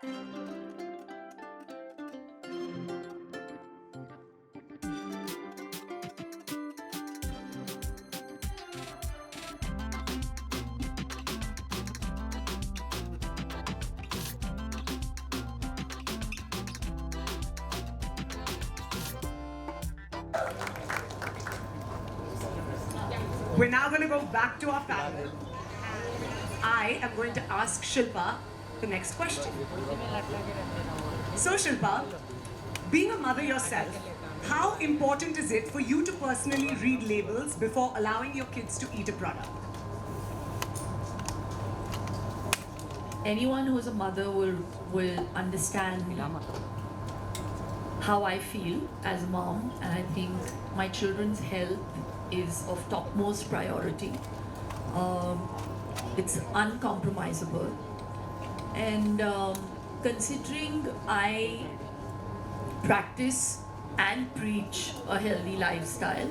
We're now going to go back to our panel. I am going to ask Shilpa the next question. So, Shilpa, being a mother yourself, how important is it for you to personally read labels before allowing your kids to eat a product? Anyone who's a mother will understand how I feel as a mom, and I think my children's health is of topmost priority. It's uncompromisable, and considering I practice and preach a healthy lifestyle,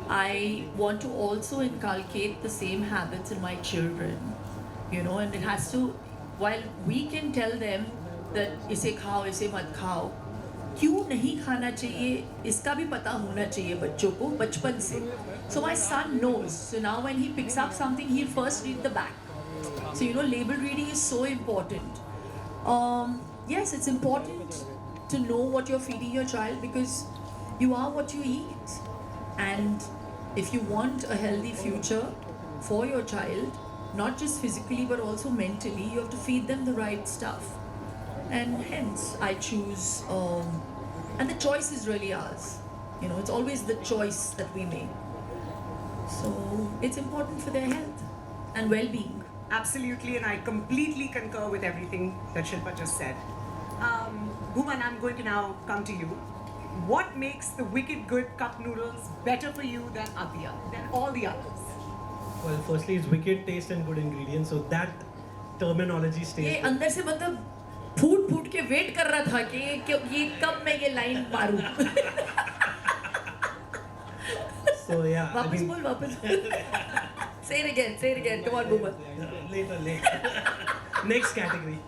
I want to also inculcate the same habits in my children, and it has to, while we can tell them that इसे खाओ इसे मत खाओ, क्यों नहीं खाना चाहिए इसका भी पता होना चाहिए बच्चों को बचपन से. So my son knows. So now when he picks up something, he'll first read the back. So label reading is so important. Yes, it's important to know what you're feeding your child, because you are what you eat. And if you want a healthy future for your child, not just physically but also mentally, you have to feed them the right stuff. And hence I choose, and the choice is really ours. It's always the choice that we make. So it's important for their health and well-being. Absolutely, and I completely concur with everything that Shilpa just said. Bhuman, I'm going to now come to you. What makes the Wicked Good cup noodles better for you than all the others? Well, firstly, it's wicked taste and good ingredients, so that terminology stays. ये अंदर से मतलब फूट के wait कर रहा था कि ये कब मैं ये लाइन मारूं. So yeah. वापस बोल. Say it again. Come on, Bhuman. Later. Next category.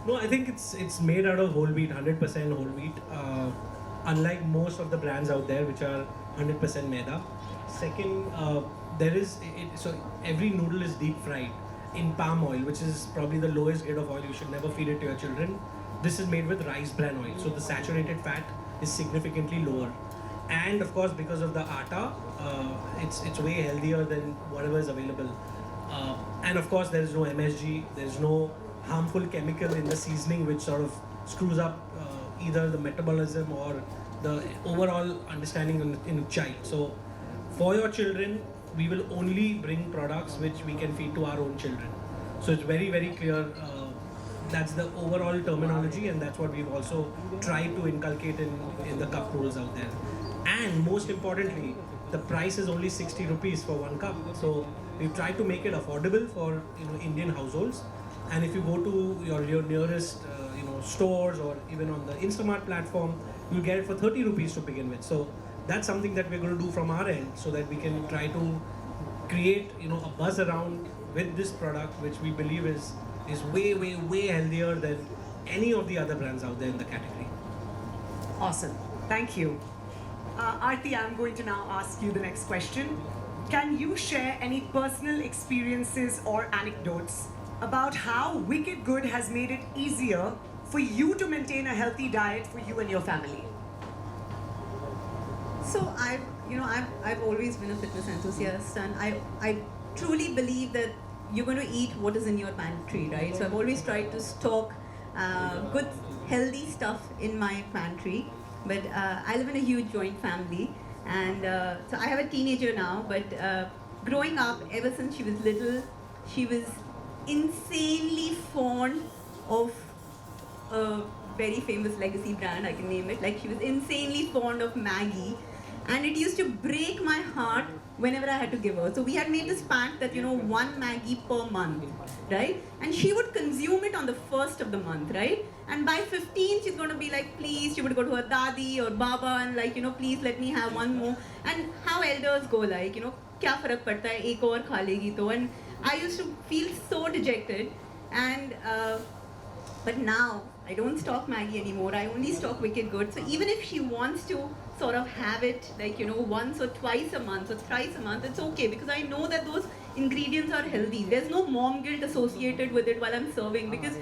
No, I think it's made out of whole wheat, 100% whole wheat. Unlike most of the brands out there, which are 100% maida. Second, so every noodle is deep fried in palm oil, which is probably the lowest grade of oil. You should never feed it to your children. This is made with rice bran oil, so the saturated fat is significantly lower. And of course, because of the atta, it's way healthier than whatever is available. And of course, there is no MSG, there is no harmful chemical in the seasoning which sort of screws up either the metabolism or the overall understanding in a child. So for your children, we will only bring products which we can feed to our own children. So it's very, very clear. That's the overall terminology, and that's what we've also tried to inculcate in the cup noodles out there. And most importantly, the price is only 60 rupees for one cup. So we've tried to make it affordable for Indian households. And if you go to your nearest stores or even on the Instamart platform, you'll get it for 30 rupees to begin with. So that's something that we're going to do from our end, so that we can try to create a buzz around with this product, which we believe is way, way, way healthier than any of the other brands out there in the category. Awesome. Thank you. Aarti, I'm going to now ask you the next question. Can you share any personal experiences or anecdotes about how Wicked Good has made it easier for you to maintain a healthy diet for you and your family? So I've always been a fitness enthusiast, and I truly believe that you're going to eat what is in your pantry, right? So I've always tried to stock good, healthy stuff in my pantry. But I live in a huge joint family, and so I have a teenager now. But growing up, ever since she was little, she was insanely fond of a very famous legacy brand, I can name it. Like, she was insanely fond of Maggie, and it used to break my heart whenever I had to give her. So we had made this pact that, one Maggie per month, right? And she would consume it on the first of the month, right? And by 15, she's going to be like, please, she would go to her dadi or baba and like, please let me have one more. And how elders go, like, kya farak padta hai, ek aur kha legi to. And I used to feel so dejected. And But now I don't stock Maggie anymore. I only stock Wicked Good. So even if she wants to sort of have it like, once or twice a month or thrice a month, it's okay because I know that those ingredients are healthy. There's no mom guilt associated with it while I'm serving because,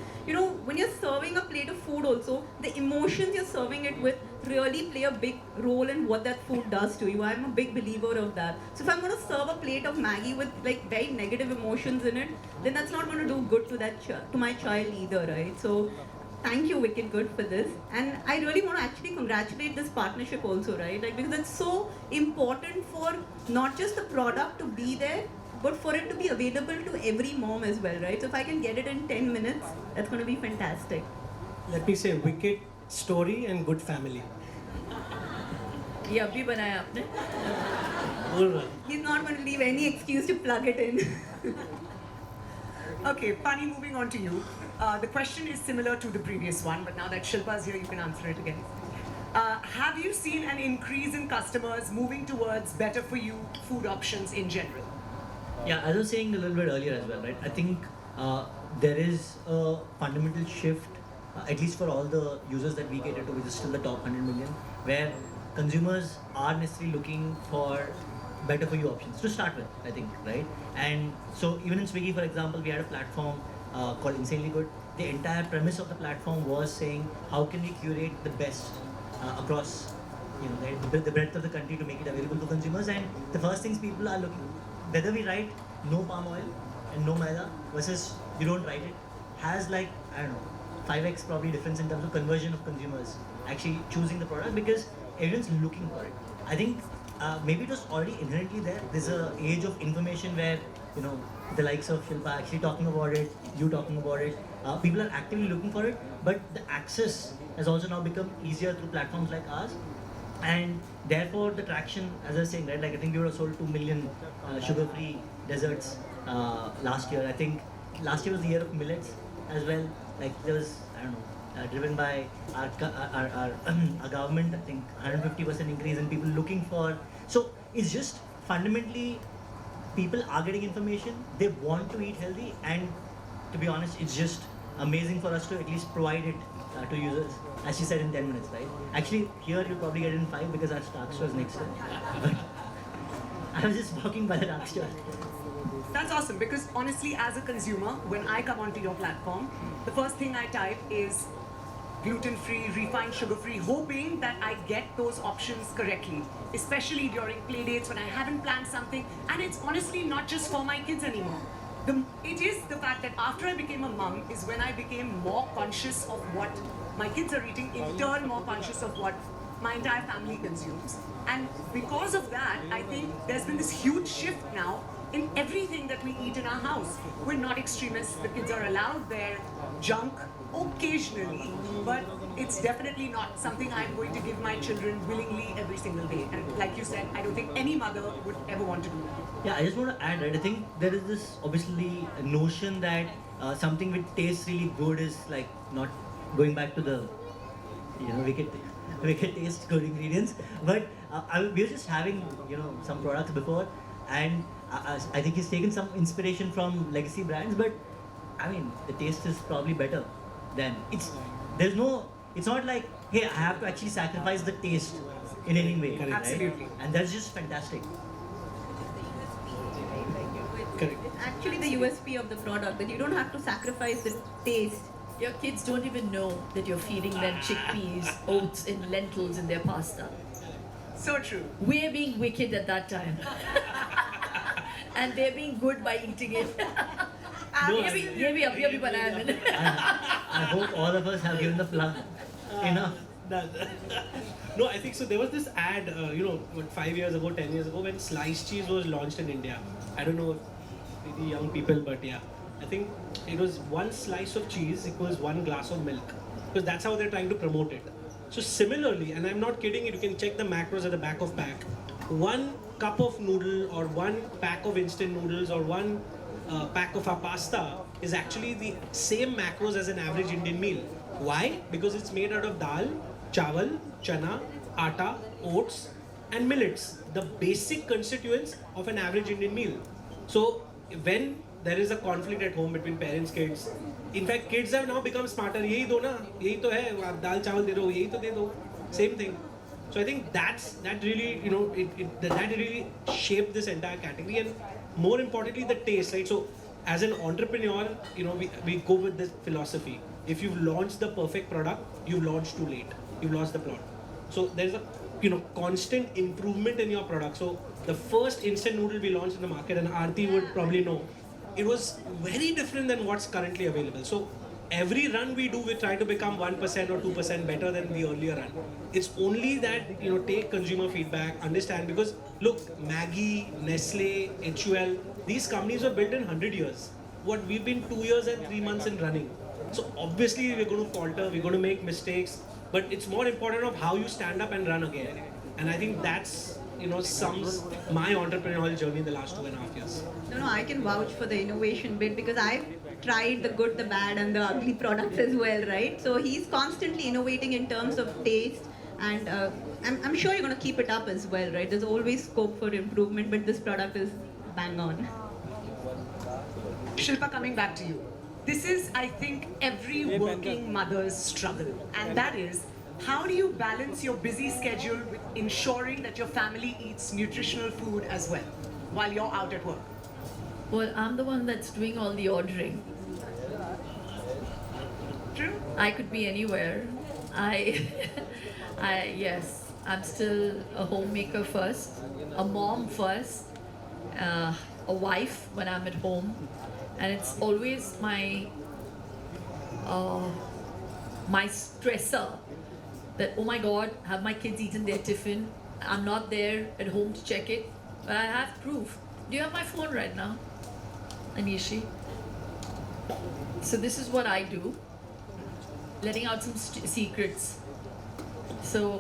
when you're serving a plate of food also, the emotions you're serving it with really play a big role in what that food does to you. I'm a big believer of that. So if I'm going to serve a plate of Maggie with like very negative emotions in it, then that's not going to do good to to my child either, right? So thank you, Wicked Good, for this. And I really want to actually congratulate this partnership also, right? Like, because it's so important for not just the product to be there, but for it to be available to every mom as well, right? So if I can get it in 10 minutes, that's going to be fantastic. Let me say wicked story and good family. ये अभी बनाया आपने? All right. He's not going to leave any excuse to plug it in. Okay, Pani, moving on to you. The question is similar to the previous one, but now that Shilpa's here, you can answer it again. Have you seen an increase in customers moving towards better for you food options in general? Yeah, as I was saying a little bit earlier as well, right? I think there is a fundamental shift, at least for all the users that we cater to, which is still the top 100 million, where consumers are necessarily looking for better for you options to start with, I think, right? And so even in Swiggy, for example, we had a platform called Insanely Good. The entire premise of the platform was saying how can we curate the best across the breadth of the country to make it available to consumers. And the first things people are looking, whether we write no palm oil and no maida versus you don't write it, has like, I don't know, 5x probably difference in terms of conversion of consumers actually choosing the product because everyone's looking for it. I think maybe it was already inherently there. There's a age of information where, the likes of Shilpa actually talking about it, you talking about it, people are actively looking for it, but the access has also now become easier through platforms like ours. And therefore the traction, as I was saying, right, like I think we would have sold 2 million sugar-free desserts last year. I think last year was the year of millets as well. Like there was, I don't know, driven by our our government, I think 150% increase in people looking for. So it's just fundamentally people are getting information, they want to eat healthy, and to be honest, it's just amazing for us to at least provide it to users, as she said, in 10 minutes, right? Actually, here you'll probably get it in 5 because our dark store is next door. But I was just walking by the dark store. That's awesome because honestly, as a consumer, when I come onto your platform, the first thing I type is gluten-free, refined sugar-free, hoping that I get those options correctly, especially during play dates when I haven't planned something. And it's honestly not just for my kids anymore. It is the fact that after I became a mum is when I became more conscious of what my kids are eating, in turn more conscious of what my entire family consumes. And because of that, I think there's been this huge shift now in everything that we eat in our house. We're not extremists. The kids are allowed their junk occasionally, but it's definitely not something I'm going to give my children willingly every single day. And like you said, I don't think any mother would ever want to do that. Yeah, I just want to add, right? I think there is this obviously notion that something which tastes really good is like not going back to the wicked taste, good ingredients. But we were just having some products before, and I think he's taken some inspiration from legacy brands. But I mean, the taste is probably better than it's not like, hey, I have to actually sacrifice the taste in any way. Right? Absolutely. And that's just fantastic. Correct. It's actually the USP of the product that you don't have to sacrifice the taste. Your kids don't even know that you're feeding them chickpeas, oats, and lentils in their pasta. So true. We're being wicked at that time. And they're being good by eating it. ये भी अभी बनाया मैंने. I hope all of us have given the plug enough. No, I think so. There was this ad, 5 years ago, 10 years ago, when sliced cheese was launched in India. I don't know the young people, but yeah, I think it was one slice of cheese equals 1 glass of milk, because that's how they're trying to promote it. So similarly, and I'm not kidding, you can check the macros at the back of pack. 1 cup of noodle or 1 pack of instant noodles or 1 pack of our pasta is actually the same macros as an average Indian meal. Why? Because it's made out of dal, chawal, chana, atta, oats, and millets, the basic constituents of an average Indian meal. So when there is a conflict at home between parents, kids, in fact kids have now become smarter. यही दो ना, यही तो है, आप दाल चावल दे रहे हो, यही तो दे दो, same thing. So I think that really, that really shaped this entire category, and more importantly the taste, right? So as an entrepreneur, we go with this philosophy. If you've launched the perfect product, you've launched too late. You've lost the plot. So there's a constant improvement in your product. So the first instant noodle we launched in the market, and Aarti would probably know, it was very different than what's currently available. So every run we do, we try to become 1% or 2% better than the earlier run. It's only that, take consumer feedback, understand, because look, Maggi, Nestle, HUL, these companies were built in 100 years. What, we've been 2 years and 3 months in running. So obviously we're going to falter, we're going to make mistakes, but it's more important of how you stand up and run again. And I think that's, sums my entrepreneurial journey in the last 2.5 years. No, I can vouch for the innovation bit because I've tried the good, the bad, and the ugly products as well, right? So he's constantly innovating in terms of taste, and I'm sure you're going to keep it up as well, right? There's always scope for improvement, but this product is bang on. Shilpa, coming back to you. This is, I think, every working mother's struggle, and that is, how do you balance your busy schedule with ensuring that your family eats nutritional food as well while you're out at work? Well, I'm the one that's doing all the ordering. True? I could be anywhere. Yes, I'm still a homemaker first, a mom first, a wife when I'm at home, and it's always my stressor that, oh my God, have my kids eaten their tiffin? I'm not there at home to check it, but I have proof. Do you have my phone right now, Anishi? So this is what I do, letting out some secrets. So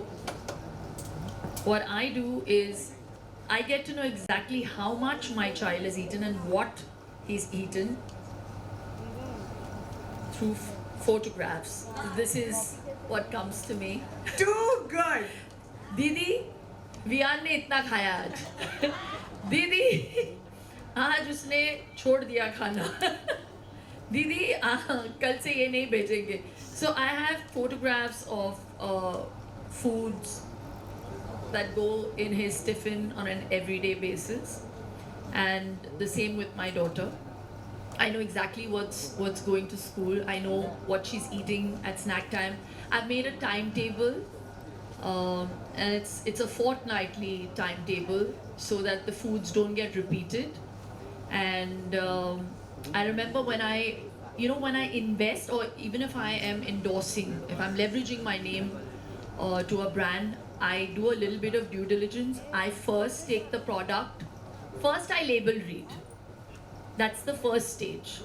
what I do is I get to know exactly how much my child has eaten and what he's eaten through photographs. This is what comes to me. Too good! दीदी वियान ने इतना खाया आज दीदी आज उसने छोड़ दिया खाना दीदी कल से ये नहीं भेजेंगे. So I have photographs of foods that go in his tiffin on an everyday basis, and the same with my daughter. I know exactly what's going to school. I know what she's eating at snack time. I've made a timetable, and it's a fortnightly timetable so that the foods don't get repeated. And I remember when I invest, or even if I am endorsing, if I'm leveraging my name to a brand, I do a little bit of due diligence. I first take the product. First, I label read. That's the first stage.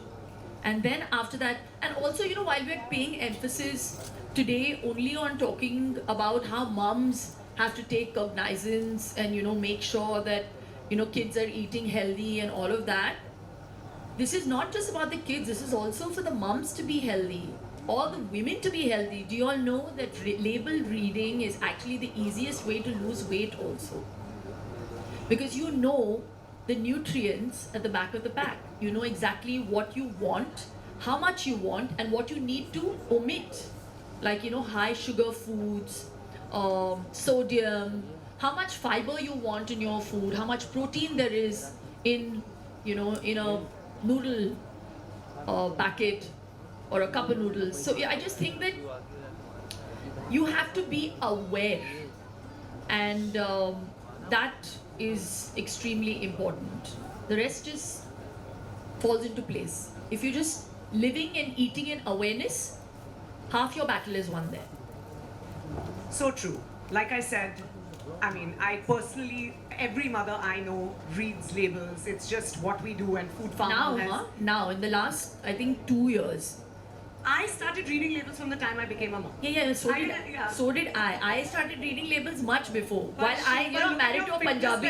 And then after that, and also, while we're paying emphasis today only on talking about how moms have to take cognizance and, make sure that, kids are eating healthy and all of that, this is not just about the kids, this is also for the moms to be healthy, all the women to be healthy. Do you all know that label reading is actually the easiest way to lose weight also? Because you know the nutrients at the back of the pack. You know exactly what you want, how much you want, and what you need to omit. Like, high sugar foods, sodium, how much fiber you want in your food, how much protein there is in, in a noodle packet or a cup of noodles. So yeah, I just think that you have to be aware, and that is extremely important. The rest just falls into place. If you're just living and eating in awareness, half your battle is won there. So true. Like I said, I personally, every mother I know reads labels. It's just what we do, and Food Farm has... Now, in the last, I think, 2 years. I started reading labels from the time I became a mom. Yeah, so did I. I started reading labels much before. While I'm married to a Punjabi.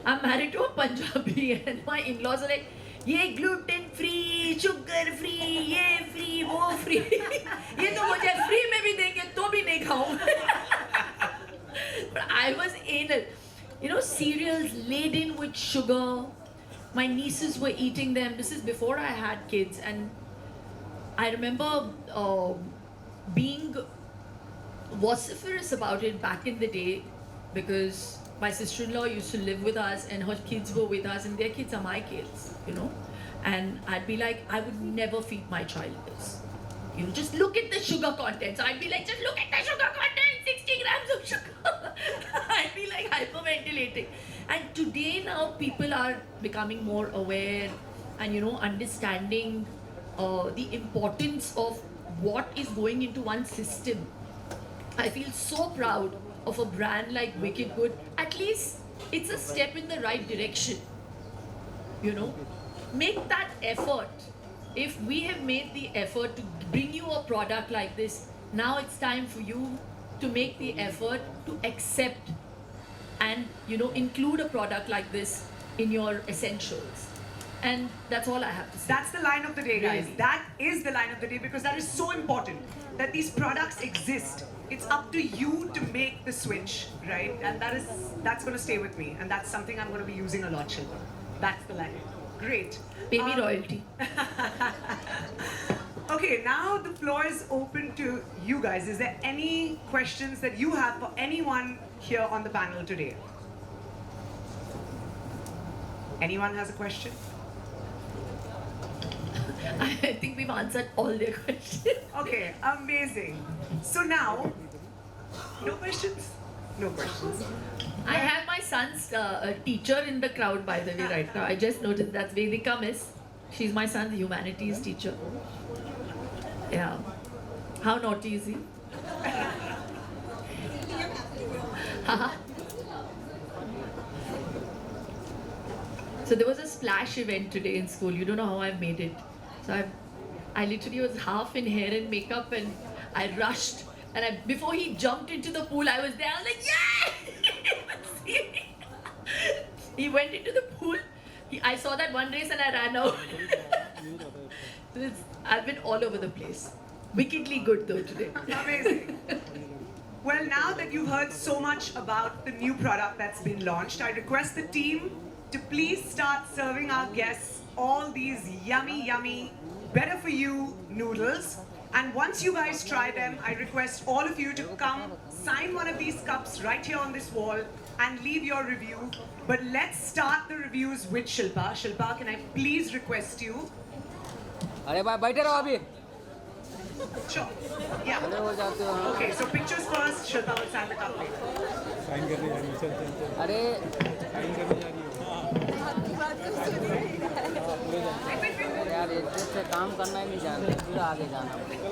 I'm married to a Punjabi, and my in-laws are like, ये gluten free, sugar free, ये free, वो free. ये तो मुझे free में भी देंगे तो भी नहीं खाऊं. But I was anal. Cereals laden with sugar. My nieces were eating them. This is before I had kids, and I remember being vociferous about it back in the day because my sister-in-law used to live with us and her kids were with us and their kids are my kids, you know. And I'd be like, I would never feed my child this. You know, just look at the sugar content. So I'd be like, just look at the sugar content, 60 grams of sugar. I'd be like hyperventilating. And today now people are becoming more aware and, you know, understanding the importance of what is going into one system. I feel so proud of a brand like Wicked Good. At least it's a step in the right direction. You know, make that effort. If we have made the effort to bring you a product like this, now it's time for you to make the effort to accept and, you know, include a product like this in your essentials. And that's all I have to say. That's the line of the day, guys. Really. That is the line of the day because that is so important that these products exist. It's up to you to make the switch, right? And that's going to stay with me, and that's something I'm going to be using a lot, Shilpa. That's the line. Great. Pay me royalty. Okay, now the floor is open to you guys. Is there any questions that you have for anyone here on the panel today? Anyone has a question? I think we've answered all their questions. Okay, amazing. So now, no questions? No questions. I have my son's teacher in the crowd, by the way, right now. I just noticed that's Vedika Miss. She's my son's humanities teacher. Yeah. How naughty is he? So there was a splash event today in school. You don't know how I made it. So I literally was half in hair and makeup and I rushed. And before he jumped into the pool, I was there. I was like, yeah! He went into the pool. I saw that one race and I ran out. I've been all over the place. Wickedly good though today. Amazing. Well, now that you've heard so much about the new product that's been launched, I request the team to please start serving our guests all these yummy, yummy, better for you noodles. And once you guys try them, I request all of you to come sign one of these cups right here on this wall and leave your review. But let's start the reviews with Shilpa. Shilpa, can I please request you? अरे भाई बैठे रहो अभी Sure. Yeah. खड़े हो जाते हो हाँ। Okay, so pictures first. Shilpa will sign the cup later. अरे अरे यार एक से काम करना ही नहीं जानते फिर आगे जाना पड़ेगा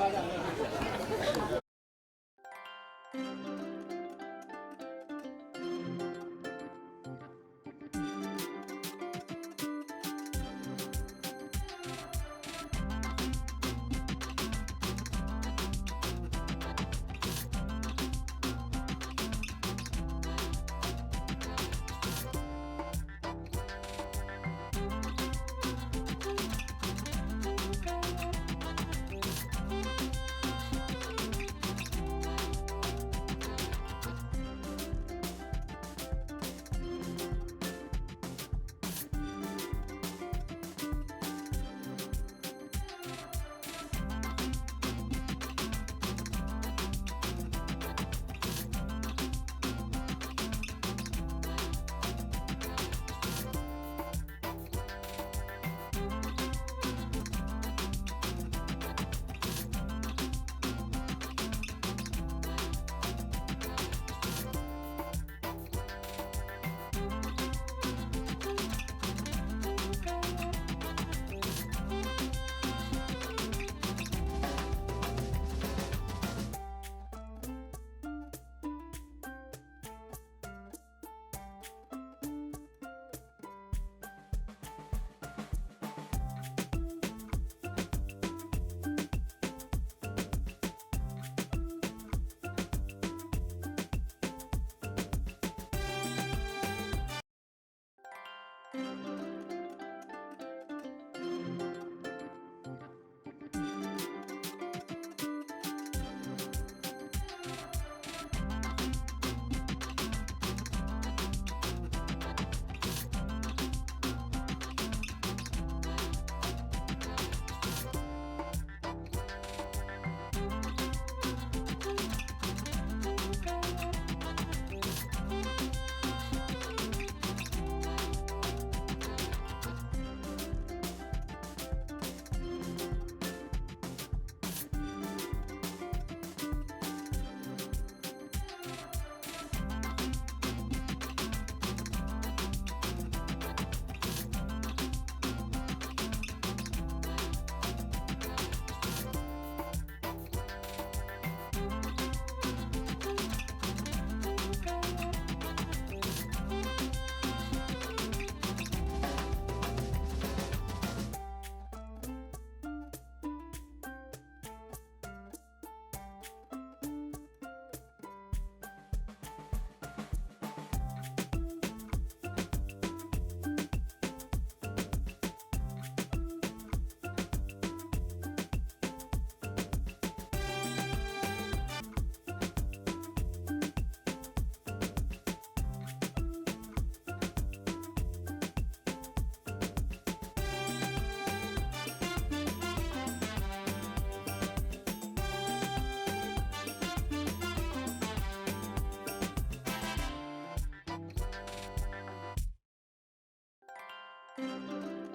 Bye.